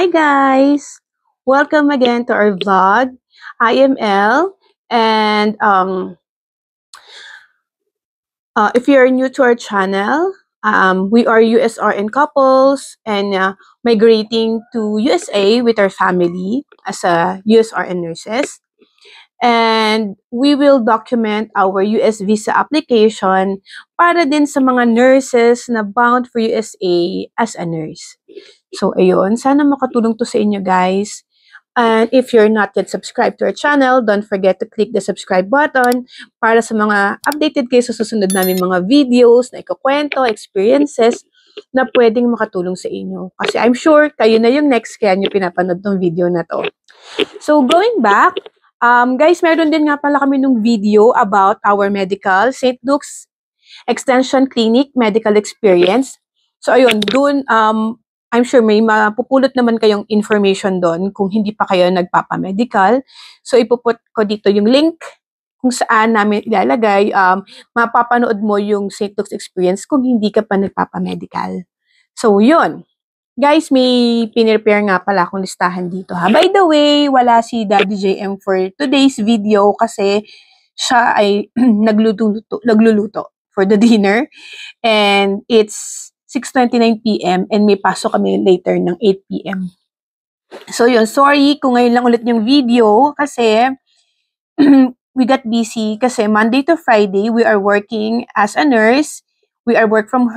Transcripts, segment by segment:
Hi guys! Welcome again to our vlog. I am Elle, and if you're new to our channel, we are USRN couples and migrating to USA with our family as a USRN nurses. And we will document our US visa application para din sa mga nurses na bound for USA as a nurse. So, ayun. Sana makatulong to sa inyo, guys. And if you're not yet subscribed to our channel, don't forget to click the subscribe button para sa mga updated kayo sa susunod namin mga videos na ikukwento, experiences na pwedeng makatulong sa inyo. Kasi I'm sure kayo na yung next kaya nyo pinapanood ng video na to. So, going back, guys, meron din nga pala kami nung video about our medical, St. Luke's Extension Clinic medical experience. So, ayun, dun, I'm sure may mapupulot naman kayong information doon kung hindi pa kayo nagpapamedical. So, ipuput ko dito yung link kung saan namin ilalagay. Mapapanood mo yung St. Luke's experience kung hindi ka pa nagpapamedical. So, yun. Guys, may pinirepare nga pala akong listahan dito ha. By the way, wala si Daddy JM for today's video kasi siya ay nagluluto for the dinner. And it's 6:29 PM and may pasok kami later ng 8 PM. So yun, sorry kung ngayon lang ulit yung video kasi we got busy kasi Monday to Friday we are working as a nurse. We are work from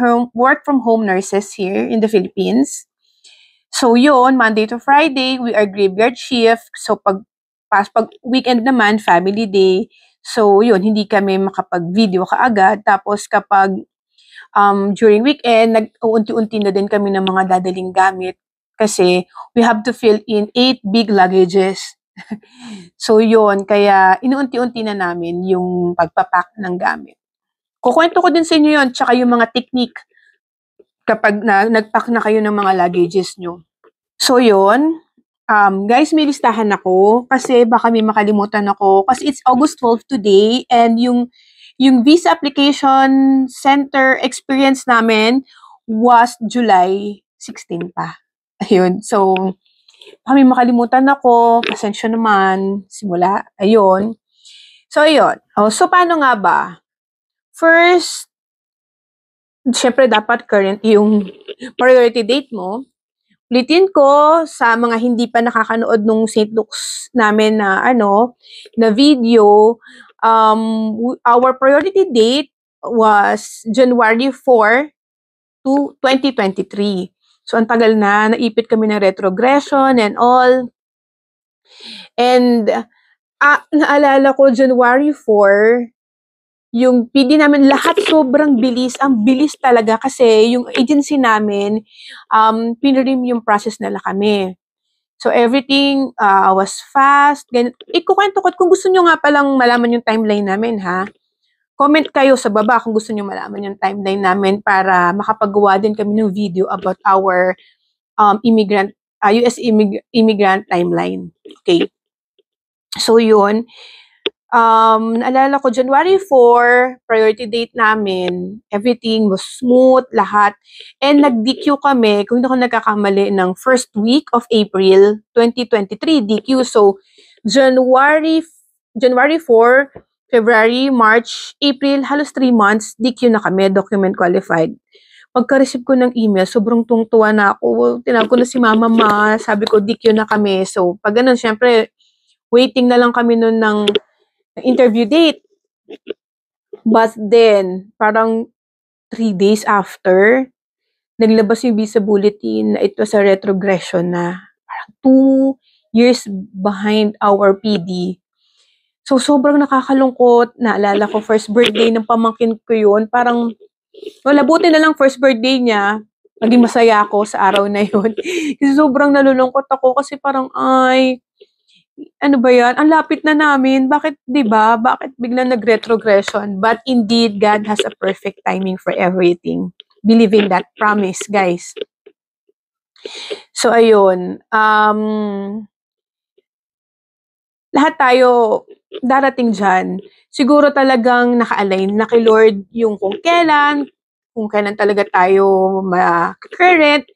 home nurses here in the Philippines. So yun, Monday to Friday, we are graveyard shift. So pag weekend naman, family day. So yun, hindi kami makapag-video kaagad. Tapos kapag during weekend, nag-unti-unti na din kami ng mga dadaling gamit. Kasi we have to fill in 8 big luggages. So yun, kaya inuunti-unti na namin yung pagpapack ng gamit. Kukwento ko din sa inyo yun, tsaka yung mga technique kapag nag-pack na kayo ng mga luggages nyo. So, yun. Guys, may listahan ako kasi baka may makalimutan ako kasi it's August 12 today and yung visa application center experience namin was July 16 pa. Ayun. So, baka may makalimutan ako. Pasensya naman. Simula. Ayun. So, ayun. So, paano nga ba? First, syempre dapat current yung priority date mo. Ulitin ko sa mga hindi pa nakakanood nung St. Luke's namin na na video, our priority date was January 4 to 2023. So, ang tagal na, naipit kami ng retrogression and all. And, naalala ko, January 4, yung PD namin, lahat sobrang bilis. Ang bilis talaga kasi yung agency namin, pinarim yung process nila kami. So, everything was fast. Ikukwento ko, kung gusto nyo nga palang malaman yung timeline namin, ha? Comment kayo sa baba kung gusto nyo malaman yung timeline namin para makapagawa din kami ng video about our US immigrant timeline. Okay. So, yun. Naalala ko, January 4, priority date namin, everything was smooth, lahat. And nag-DQ kami, kung hindi ako nagkakamali, ng first week of April 2023, DQ. So, January 4, February, March, April, halos 3 months, DQ na kami, document qualified. Pagka-receive ko ng email, sobrang tungtuwa na ako. Tinawag ko na si mama, sabi ko, DQ na kami. So, pag ganun, syempre, waiting na lang kami nun ng interview date. But then, parang 3 days after, naglabas yung visa bulletin na it was a retrogression na. Parang 2 years behind our PD. So, sobrang nakakalungkot. Naalala ko, first birthday ng pamangkin ko yun. Parang, wala, buti na lang first birthday niya. Naging masaya ako sa araw na yun. Kasi sobrang nalulungkot ako kasi parang, ano ba yan? Ang lapit na namin. Bakit, di ba? Bakit biglang nag-retrogression? But indeed, God has a perfect timing for everything. Believe in that. Promise, guys. So, ayun. Lahat tayo darating dyan. Siguro talagang naka-align na kay Lord yung kung kailan talaga tayo ma-current.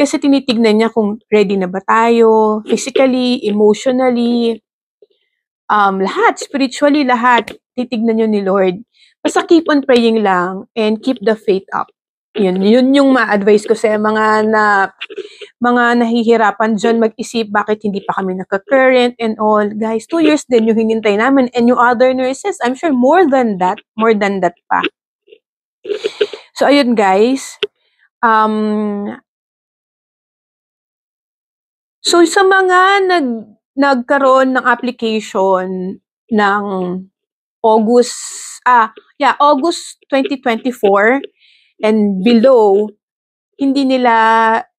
Kasi tinitignan niya kung ready na ba tayo, physically, emotionally, lahat, spiritually, lahat. Titignan niyo ni Lord. Basta keep on praying lang and keep the faith up. Yun yung ma-advise ko sa mga nahihirapan dyan mag-isip bakit hindi pa kami naka-current and all. Guys, 2 years din yung hinintay namin and yung other nurses, I'm sure more than that pa. So, ayun guys. So, sa mga nagkaroon ng application ng August 2024 and below,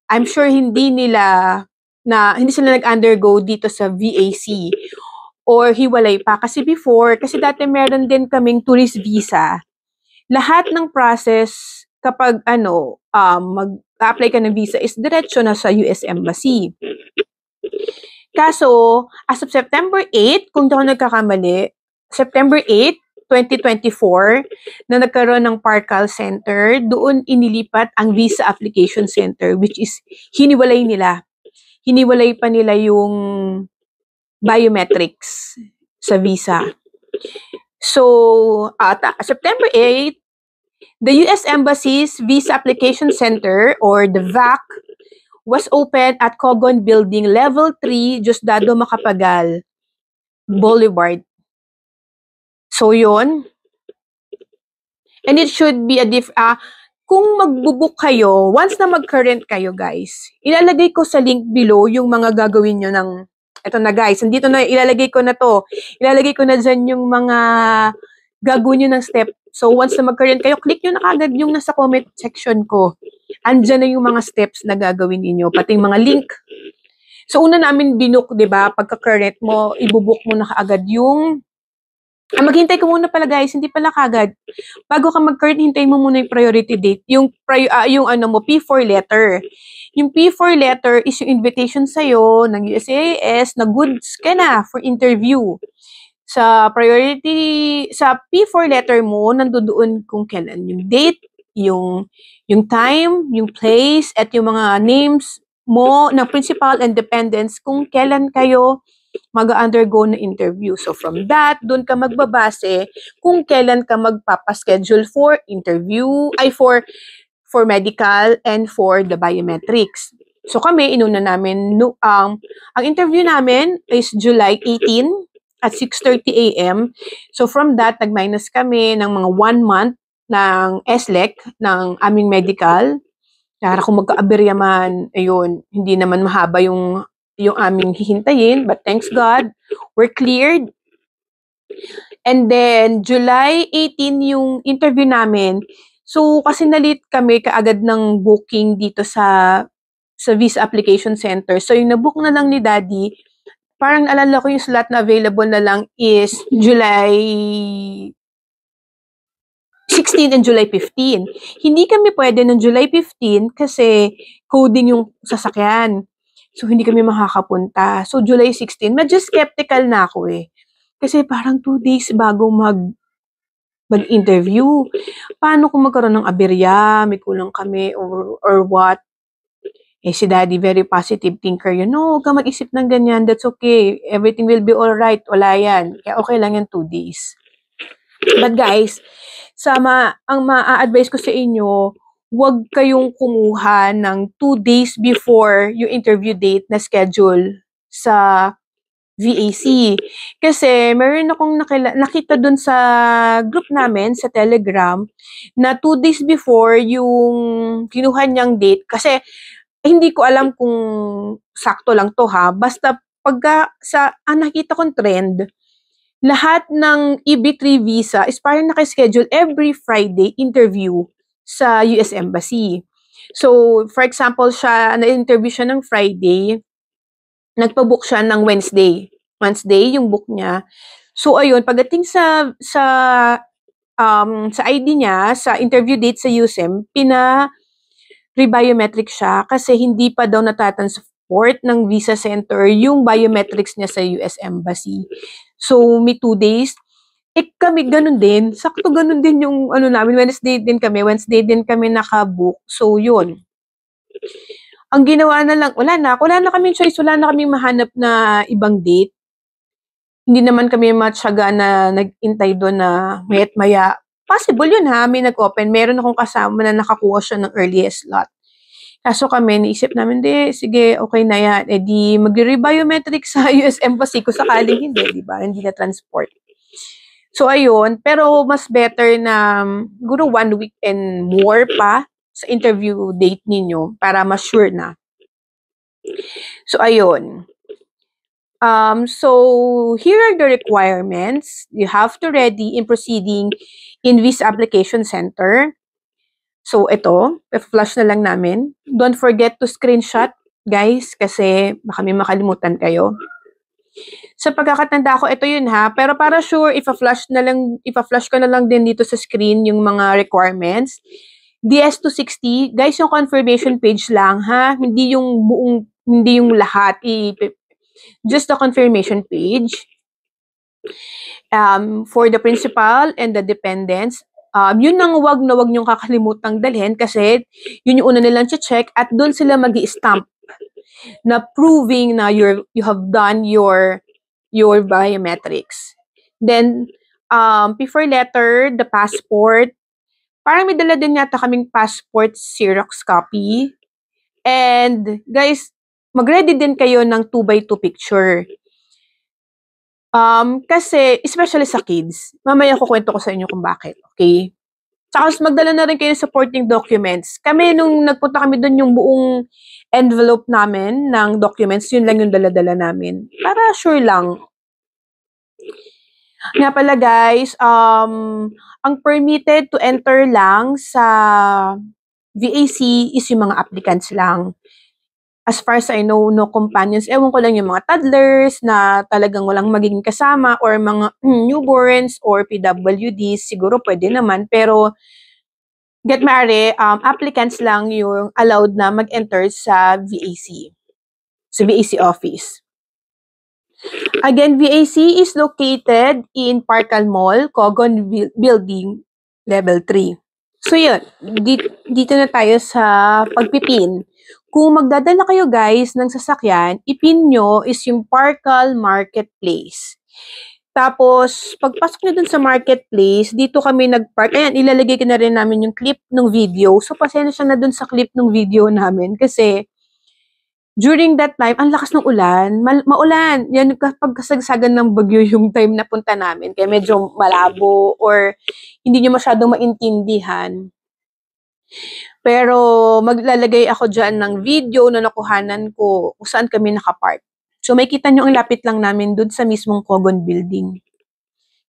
I'm sure hindi sila nag-undergo dito sa VAC or hiwalay pa. Kasi dati meron din kaming tourist visa. Lahat ng process kapag mag-apply ka ng visa is diretso na sa US Embassy. Kaso, as of September 8, kung di ako nagkakamali, September 8, 2024, na nagkaroon ng Parcal Center, doon inilipat ang Visa Application Center, which is hiniwalay nila. Hiniwalay pa nila yung biometrics sa visa. So, September 8, the US Embassy's Visa Application Center, or the VAC, was opened at Cogon Building, Level 3, Diosdado Macapagal Boulevard. So, yun. And it should be kung magbubuk kayo, once na mag-current kayo, guys, ilalagay ko sa link below yung mga gagawin nyo ng, eto na guys, nandito na, ilalagay ko na dyan yung mga gagawin nyo ng step. So, once na mag-current kayo, click nyo na kagad yung nasa comment section ko. Andyan na yung mga steps na gagawin ninyo, pati yung mga link. So, una namin binook, diba, pagka-current mo, ibubuk mo na kaagad yung maghintay ka muna pala guys, hindi pala kagad. Bago ka mag-current, hintayin mo muna yung priority date. Yung P4 letter. Yung P4 letter is yung invitation sa'yo ng USCIS na goods ka na for interview. Sa P4 letter mo, nandoon kung kailan yung date, yung time, yung place, at yung mga names mo na principal and dependents kung kailan kayo mag-undergo na interview. So from that, doon ka magbabase kung kailan ka magpapaschedule for interview, for medical and for the biometrics. So kami, inuna namin, ang interview namin is July 18 at 6:30 a.m. So from that, nag-minus kami ng mga 1 month ng SLEC, ng aming medical. Kaya kung magka-aberya man, ayun, hindi naman mahaba yung aming hihintayin, but thanks God, we're cleared. And then, July 18 yung interview namin. So, kasi nalit kami kaagad ng booking dito sa Visa Application Center. So, yung nabook na lang ni Daddy, parang alala ko yung slot na available na lang is July 16 and July 15. Hindi kami pwede ng July 15 kasi coding yung sasakyan. So, hindi kami makakapunta. So, July 16, medyo skeptical na ako eh. Kasi parang 2 days bago mag-interview. Paano kung magkaroon ng aberya, may kulang kami, or what? Eh, si Daddy, very positive thinker yun. No, huwag ka mag-isip ng ganyan. That's okay. Everything will be alright. Wala yan. Kaya okay lang yan 2 days. But guys, ang ma-advise ko sa inyo, huwag kayong kumuha ng 2 days before yung interview date na schedule sa VAC. Kasi meron akong nakita dun sa group namin sa Telegram na 2 days before yung kinuha niyang date. Kasi hindi ko alam kung sakto lang to ha. Basta nakita kong trend, lahat ng EB3 visa is parang nakaschedule every Friday interview sa US Embassy. So, for example, na-interview siya ng Friday, nagpa-book siya ng Wednesday. Wednesday yung book niya. So, ayun, pagdating sa ID niya, sa interview date sa USEM, rebiometric siya kasi hindi pa daw natatansport ng visa center yung biometrics niya sa US Embassy. So, may 2 days. Kami, ganun din. Sakto ganun din yung namin. Wednesday din kami nakabook. So, yun. Ang ginawa na lang, wala na kaming choice, wala na kaming mahanap na ibang date. Hindi naman kami matyaga na nag-intay doon na maya't maya. Possible yun ha, may nag-open. Meron akong kasama na nakakuha siya ng earliest slot. Kaso kami, naisip namin, di, sige, okay na yan. E di, mag-rebiometrics sa US Embassy kung sakaling hindi, di ba? Hindi na transport. So, ayun. Pero mas better na, siguro 1 week and more pa sa interview date ninyo para ma-sure na. So, ayun. So, here are the requirements you have to ready in proceeding in Visa Application Center. So, ito, flash na lang namin. Don't forget to screenshot, guys, kasi baka may makalimutan kayo. Sa pagkakatanda ko, ito yun ha. Pero para sure, ipa-flash ko na lang din dito sa screen yung mga requirements. DS260, guys, yung confirmation page lang ha. Hindi yung lahat. Just the confirmation page. For the principal and the dependents, yun ang wag niyong kakalimutang dalhin kasi yun yung una nilang check at doon sila magi-stamp na proving na you have done your biometrics. Then, prefer letter, the passport. Parang may dala din yata kaming passport Xerox copy. And, guys, mag-ready din kayo ng 2x2 picture. Kasi, especially sa kids, mamaya kukwento ko sa inyo kung bakit, okay? Saka magdala na rin kayo ng supporting documents. Kami, nung nagpunta kami doon, yung buong envelope namin ng documents, yun lang yung dala-dala namin. Para sure lang. Nga pala guys, ang permitted to enter lang sa VAC is yung mga applicants lang. As far as I know, no companions. Ewan ko lang yung mga toddlers na talagang walang magiging kasama or mga newborns or PWDs. Siguro pwede naman. Pero, get married, applicants lang yung allowed na mag-enter sa VAC. Sa VAC office. Again, VAC is located in Parkal Mall, Cogon Building, Level 3. So, yun. Dito na tayo sa pagpipin. Kung magdadala kayo guys ng sasakyan, ipin nyo is yung Parkal Marketplace. Tapos, pagpasok nyo dun sa marketplace, dito kami nag-park. Ayan, ilalagay ko na rin namin yung clip ng video. So, pasensya na dun sa clip ng video namin kasi during that time, ang lakas ng ulan. Maulan. Yan, kapag kasagsagan ng bagyo yung time na punta namin. Kaya medyo malabo or hindi nyo masyadong maintindihan. Pero maglalagay ako dyan ng video na nakuhanan ko kung saan kami nakapark. So may kita nyo ang lapit lang namin dun sa mismong Cogon Building.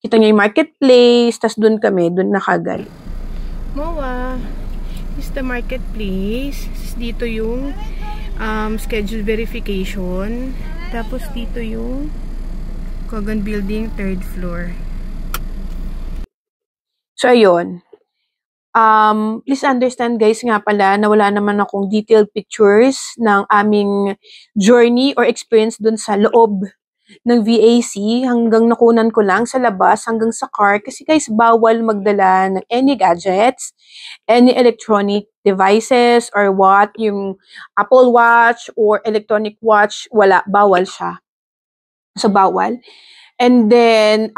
Kita nyo yung marketplace, tas dun kami, dun nakagad. Moa, is the marketplace. Dito yung schedule verification. Tapos dito yung Cogon Building, 3rd floor. So ayun. Please understand guys nga pala na wala naman akong detailed pictures ng aming journey or experience dun sa loob ng VAC. Hanggang nakunan ko lang sa labas, hanggang sa car. Kasi guys, bawal magdala ng any gadgets, any electronic devices, or what, yung Apple Watch or electronic watch, wala, bawal siya. So, bawal. And then,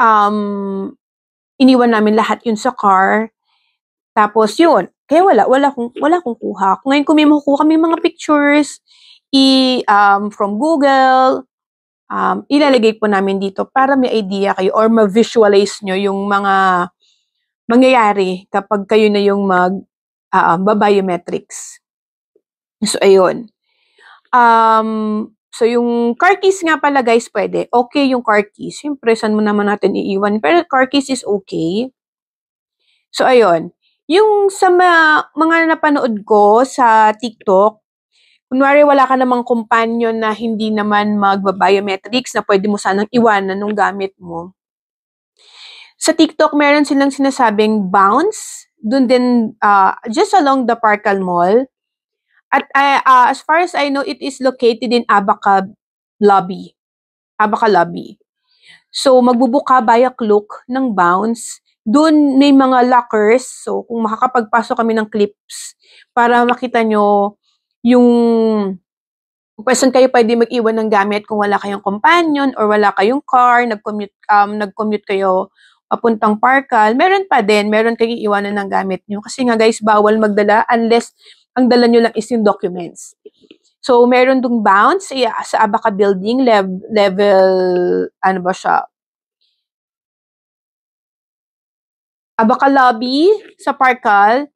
iniwan namin lahat yun sa car. Tapos yun, kaya wala akong kuha. Ngayon kung may makukuha kami mga pictures from Google, ilalagay po namin dito para may idea kayo or ma-visualize nyo yung mga mangyayari kapag kayo na yung biometrics. So ayun. So yung car keys nga pala guys, pwede. Okay yung car keys. Siyempre, saan mo naman natin iiwan? Pero car keys is okay. So ayun. Yung sa mga napanood ko sa TikTok, kunwari wala ka namang companion na hindi naman magba-biometrics na pwede mo sanang iwanan nung gamit mo. Sa TikTok, meron silang sinasabing bounce, dun din, just along the Parkal Mall. At as far as I know, it is located in Abaca Lobby. Abaca Lobby. So, magbubook ka via Klook ng bounce. Doon may mga lockers. So, kung makakapagpasok kami ng clips para makita nyo yung person kayo pwede mag-iwan ng gamit kung wala kayong companion or wala kayong car, nag-commute kayo papuntang Parkal, meron pa din, meron kayong iwanan ng gamit nyo. Kasi nga guys, bawal magdala unless ang dala nyo lang is yung documents. So, meron dong bounce sa Abaca Building, level, ano ba siya? Abaca Lobby sa Parkal.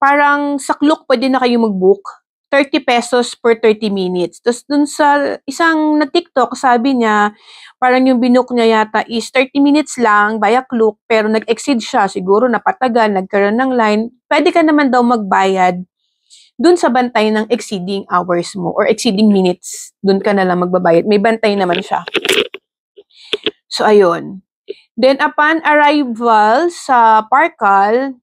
Parang sa Klook pwede na kayo mag-book. 30 pesos per 30 minutes. Tapos dun sa isang na TikTok, sabi niya, parang yung binook niya yata is 30 minutes lang via Klook, pero nag-exceed siya. Siguro napatagal, nagkaroon ng line. Pwede ka naman daw magbayad dun sa bantay ng exceeding hours mo or exceeding minutes. Dun ka na lang magbabayad. May bantay naman siya. So, ayun. Then, upon arrival sa Parkal,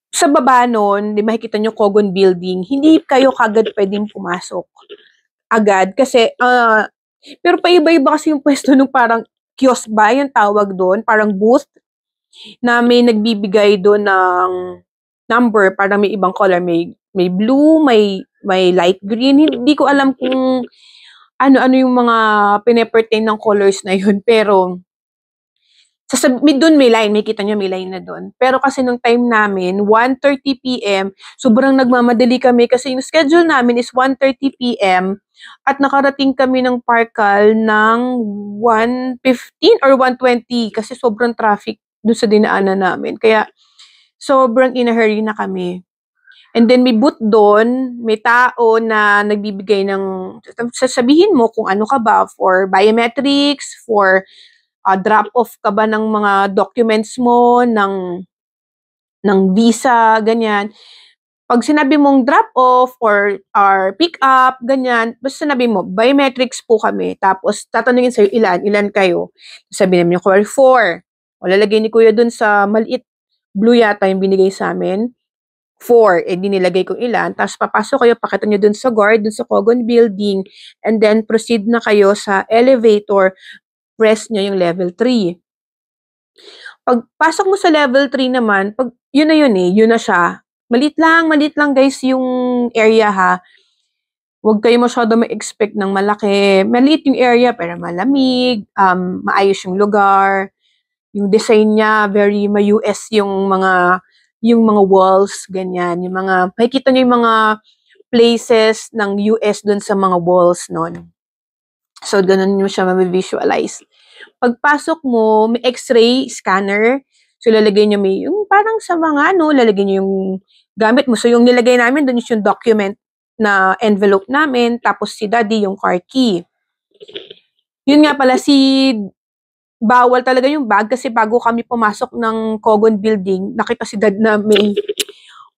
sa baba nun, di makikita nyo Kogon Building, hindi kayo kagad pwedeng pumasok agad kasi, pero paiba-iba kasi yung pwesto nung parang kiosk ba, yung tawag doon, parang booth, na may nagbibigay doon ng number, parang may ibang color, may blue, may light green, hindi ko alam kung ano-ano yung mga pine-pertain ng colors na yun, pero doon may line, may kita nyo may line na doon. Pero kasi nung time namin, 1:30 p.m., sobrang nagmamadali kami kasi yung schedule namin is 1:30 p.m. at nakarating kami ng Parkal ng 1:15 or 1:20 kasi sobrang traffic doon sa dinaanan namin. Kaya sobrang in a hurry na kami. And then may booth doon, may tao na nagbibigay ng, sasabihin mo kung ano ka ba, for biometrics, for drop-off ka ba ng mga documents mo, ng visa, ganyan. Pag sinabi mong drop-off or pick-up, ganyan, basta sinabi mo, biometrics po kami. Tapos, tatanungin sa'yo, ilan kayo? Sabi namin, 4. O lalagay ni Kuya dun sa maliit, blue yata yung binigay sa amin. 4, dinilagay kong ilan. Tapos, papasok kayo, pakita nyo dun sa guard, dun sa Kogon Building, and then proceed na kayo sa elevator, press nyo yung level 3. Pag pasok mo sa level 3 naman, yun na yun yun na siya. Maliit lang guys yung area ha. Huwag kayo masyado ma-expect ng malaki. Maliit yung area pero malamig, maayos yung lugar. Yung design niya, very ma-US yung mga walls, ganyan. Yung mga, makikita nyo yung mga places ng US dun sa mga walls nun. So, ganun nyo siya ma-visualize. Pagpasok mo, may x-ray scanner. So, lalagay nyo yung parang sa mga, lalagay nyo yung gamit mo. So, yung nilagay namin, doon yung document na envelope namin. Tapos, si daddy, yung car key. Yun nga pala, bawal talaga yung bag kasi bago kami pumasok ng Kogon Building, nakita si dad na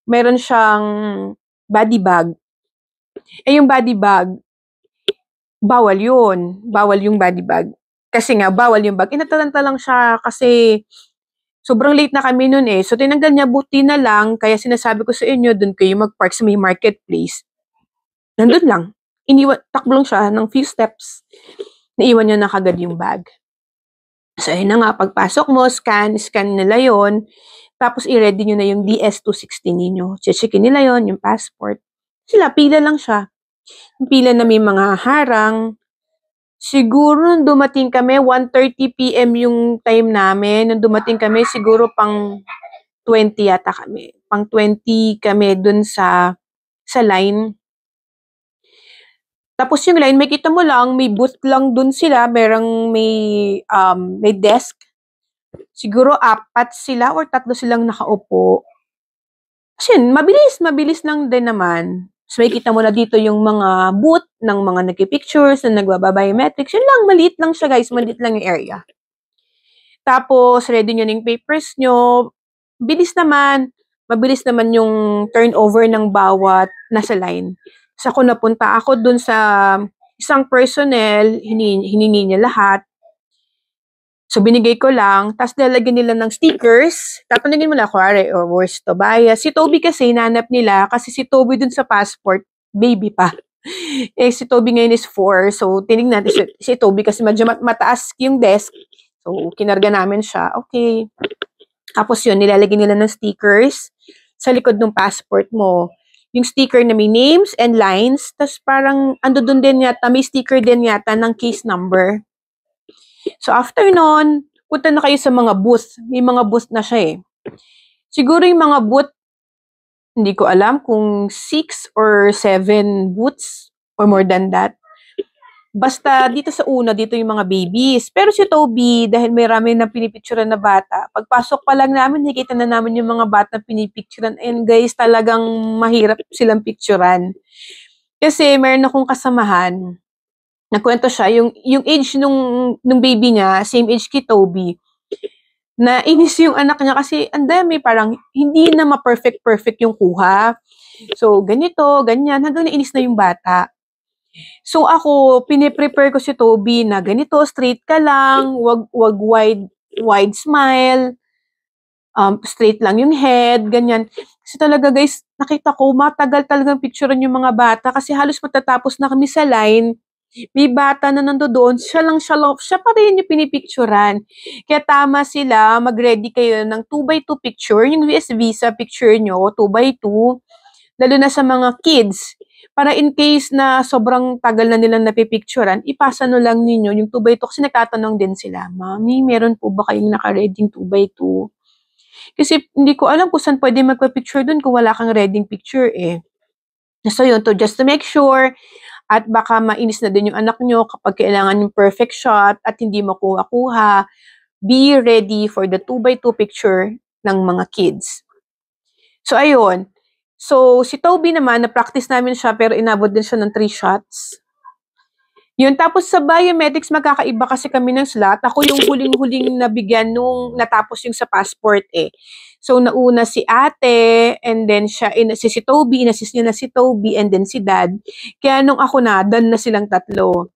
meron siyang body bag. Yung body bag, bawal yun. Bawal yung body bag. Kasi nga, bawal yung bag. Inatalanta lang siya kasi sobrang late na kami nun So, tinanggal niya, buti na lang. Kaya sinasabi ko sa inyo, dun kayo mag-park sa may marketplace. Nandun lang. Takbo lang siya ng few steps. Naiwan niya na kagad yung bag. So, ayun na nga. Pagpasok mo, scan nila yon. Tapos, i-ready nyo na yung DS-260 ninyo. Checkin nila yon, yung passport. Sila, pila lang siya. Pila na may mga harang. Siguro nung dumating kami, 1:30 p.m. yung time namin. Nung dumating kami, siguro pang 20 yata kami. Pang 20 kami dun sa line. Tapos yung line, makita mo lang, may booth lang dun sila. May desk. Siguro 4 sila or 3 silang nakaupo. Kasi yun, mabilis lang din naman. So, makikita mo na dito yung mga booth ng mga nagki-pictures, na nagbaba-biometrics. Yun lang, maliit lang siya guys. Maliit lang yung area. Tapos, ready nyo yung papers nyo. Mabilis naman yung turnover ng bawat nasa line. Sa ako napunta ako dun sa isang personnel, hiningi niya lahat. So, binigay ko lang. Tapos, lalagyan nila ng stickers. Tatanungin mo na, kuwari, where's Tobias? Si Toby kasi, nanap nila. Kasi si Toby dun sa passport, baby pa. Si Toby ngayon is 4. So, tinignan natin si Toby kasi medyo mataas yung desk. So, kinarga namin siya. Okay. Tapos yun, nilalagyan nila ng stickers sa likod ng passport mo. yung sticker na may names and lines. Tapos parang ando dun din yata, may sticker din yata ng case number. So after nun, punta na kayo sa mga booth. May mga booth na siya eh. Siguro yung mga booth, hindi ko alam kung 6 or 7 booths or more than that. Basta dito sa una, dito yung mga babies. Pero si Toby, dahil may rami na pinipicturan na bata, pagpasok pa lang namin, nakikita na namin yung mga bata na pinipicturan. And guys, talagang mahirap silang picturan. Kasi meron akong kasamahan, nagkwento siya, yung age nung baby niya, same age kay Toby. Nainis yung anak niya kasi ang dami, parang hindi na ma-perfect yung kuha. So, ganito, ganyan, hanggang nainis na yung bata. So ako, piniprepare ko si Toby na ganito, straight ka lang, wag wide smile, straight lang yung head, ganyan. Kasi talaga guys, nakita ko, matagal talagang picturean yung mga bata kasi halos matatapos na kami sa line. May bata na nandoon, siya pa rin yung pinipicturean. Kaya tama sila, mag-ready kayo ng 2x2 picture, yung US Visa picture nyo, 2x2, lalo na sa mga kids. Para in case na sobrang tagal na nilang napipicturean, ipasa no lang ninyo yung 2x2 kasi nagtatanong din sila, Mami, meron po ba kayong naka-reading 2x2? Kasi hindi ko alam kung saan pwede magpa-picture dun kung wala kang reading picture eh. So yun, just to make sure, at baka mainis na din yung anak nyo kapag kailangan yung perfect shot at hindi makuha-kuha, be ready for the 2x2 picture ng mga kids. So ayun. So, si Toby naman, na-practice namin siya pero inabot din siya ng 3 shots. Yun, tapos sa biometrics, magkakaiba kasi kami ng slot. Ako yung huling-huling nabigyan nung natapos yung sa passport eh. So, nauna si ate, and then siya, si Toby, inassist niya na si Toby, and then si dad. Kaya nung ako na, done na silang tatlo.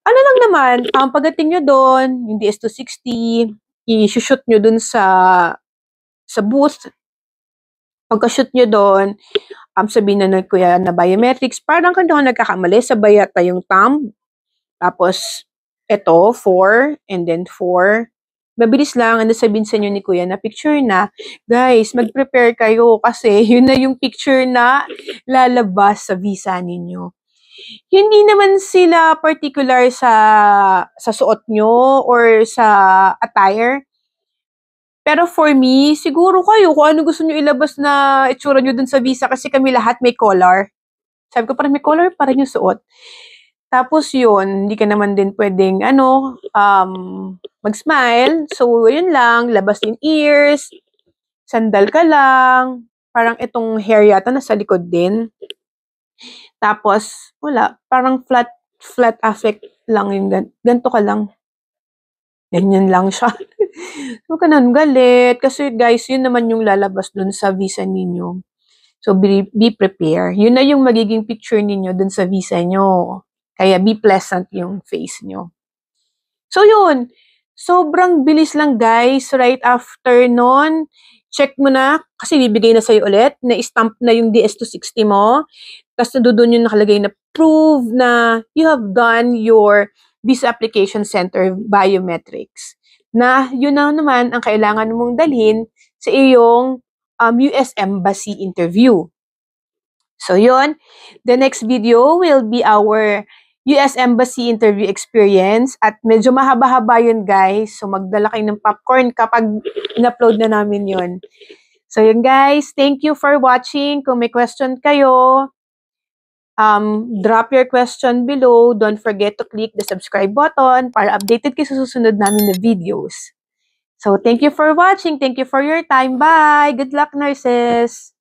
Ano lang naman, pagdating nyo doon, yung DS260, i-shoot nyo doon sa booth. Pagka-shoot nyo doon, sabihin na ng kuya na biometrics, parang kung ako nagkakamali, sabay yata yung thumb. Tapos, ito, 4, and then 4. Mabilis lang, ano sabihin sa inyo ni kuya na picture na. Guys, mag-prepare kayo kasi yun na yung picture na lalabas sa visa ninyo. Hindi naman sila particular sa suot nyo or sa attire. Pero for me, siguro kayo, kung ano gusto nyo ilabas na itsura nyo dun sa visa kasi kami lahat may collar. Sabi ko parang may collar para nyo suot. Tapos yun, hindi ka naman din pwedeng, mag-smile. So, yun lang, labas yung ears, sandal ka lang, parang itong hair yata nasa likod din. Tapos, wala, parang flat affect lang yung ganito ka lang. Ganyan lang siya. Huwag ka nang galit. Kasi guys, yun naman yung lalabas dun sa visa ninyo. So, be prepared. Yun na yung magiging picture ninyo dun sa visa nyo. Kaya be pleasant yung face nyo. So, yun. Sobrang bilis lang guys. Right after nun, check mo na. Kasi bibigay na sa'yo ulit. Na-stamp na yung DS260 mo. Tapos doon yung nakalagay na prove na you have done your Visa Application Center biometrics. Na yun na naman ang kailangan mong dalhin sa iyong US Embassy interview. So yun, the next video will be our US Embassy interview experience at medyo mahaba-haba yun guys. So magdala kayo ng popcorn kapag in-upload na namin yun. So yun guys, thank you for watching. Kung may question kayo, drop your question below. Don't forget to click the subscribe button para updated kayo sa susunod namin na videos. So, thank you for watching. Thank you for your time. Bye! Good luck, nurses!